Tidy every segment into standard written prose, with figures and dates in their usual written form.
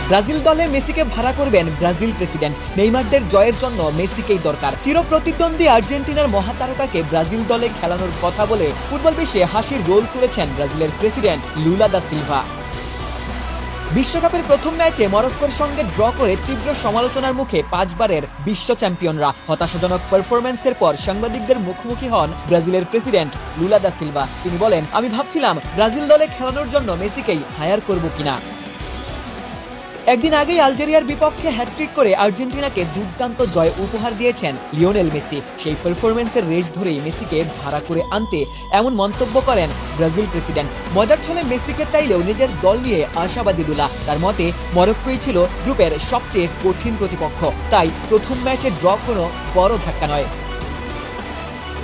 Brazil দলে মেসিকে ভাড়া করবেন ব্রাজিল প্রেসিডেন্ট। নেইমারদের জয়ের জন্য মেসিকেই দরকার। চিরপ্রতিদ্বন্দ্বী আর্জেন্টিনার মহাতারকাকে ব্রাজিল দলে খেলানোর কথা বলে ফুটবল বিশ্বে হাসির রোল তুলেছেন ব্রাজিলের প্রেসিডেন্ট লুলা দা সিলভা। বিশ্বকাপের প্রথম ম্যাচে মরক্কোর সঙ্গে ড্র করে তীব্র সমালোচনার মুখে 5 বারের বিশ্ব চ্যাম্পিয়নরা। হতাশাজনক পারফরম্যান্সের পর সাংবাদিকদের মুখোমুখি হন ব্রাজিলের প্রেসিডেন্ট লুলা দা সিলভা। তিনি বলেন, আমি ভাবছিলাম ব্রাজিল দলে খেলানোর জন্য মেসিকেই হায়ার করব কিনা। একদিন আগেই আলজেরিয়ার বিপক্ষে হ্যাটট্রিক করে আর্জেন্টিনাকে দুর্দান্ত জয় উপহার দিয়েছেন লিওনেল মেসি। সেই পারফরম্যান্সের রেশ ধরেই মেসিকে ভাড়া করে আনতে এমন মন্তব্য করেন ব্রাজিল প্রেসিডেন্ট। মজার ছলে মেসিকে চাইলেও নিজের দল নিয়ে আশাবাদী লুলা। তার মতে মরক্কোই ছিল গ্রুপের সবচেয়ে কঠিন প্রতিপক্ষ, তাই প্রথম ম্যাচে ড্র কোনো বড় ধাক্কা নয়।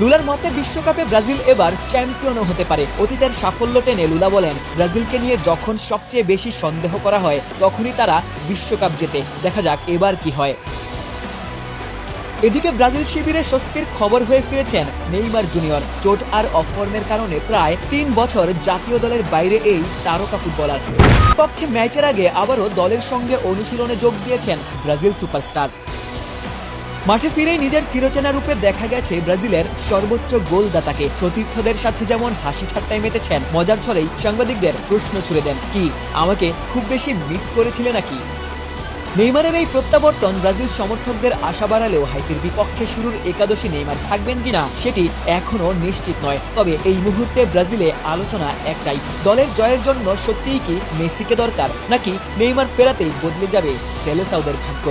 লুলার মতে বিশ্বকাপে ব্রাজিল এবার চ্যাম্পিয়নও হতে পারে। অতীতের সাফল্য টেনে লুলা বলেন, ব্রাজিলকে নিয়ে যখন সবচেয়ে বেশি সন্দেহ করা হয় তখনই তারা বিশ্বকাপ জেতে। দেখা যাক এবার কি হয়। এদিকে ব্রাজিল শিবিরে স্বস্তির খবর হয়ে ফিরেছেন নেইমার জুনিয়র। চোট আর অফর্মের কারণে প্রায় 3 বছর জাতীয় দলের বাইরে এই তারকা ফুটবলার। পক্ষে ম্যাচের আগে আবারও দলের সঙ্গে অনুশীলনে যোগ দিয়েছেন ব্রাজিল সুপারস্টার। মাঠে ফিরেই নিজের চিরচেনা রূপে দেখা গেছে ব্রাজিলের সর্বোচ্চ গোলদাতাকে। সতীর্থদের সাথে যেমন হাসি ঠাট্টায় মেতেছেন, মজার ছলেই সাংবাদিকদের প্রশ্ন ছুড়ে দেন, কি আমাকে খুব বেশি মিস করেছিলে নাকি? নেইমারের এই প্রত্যাবর্তন ব্রাজিল সমর্থকদের আশা বাড়ালেও হাইতির বিপক্ষে শুরুর একাদশে নেইমার থাকবেন কিনা সেটি এখনো নিশ্চিত নয়। তবে এই মুহূর্তে ব্রাজিলে আলোচনা একটাই, দলের জয়ের জন্য সত্যিই কি মেসিকে দরকার, নাকি নেইমার ফেরাতেই বদলে যাবে সেলেসাওদের ভাগ্য?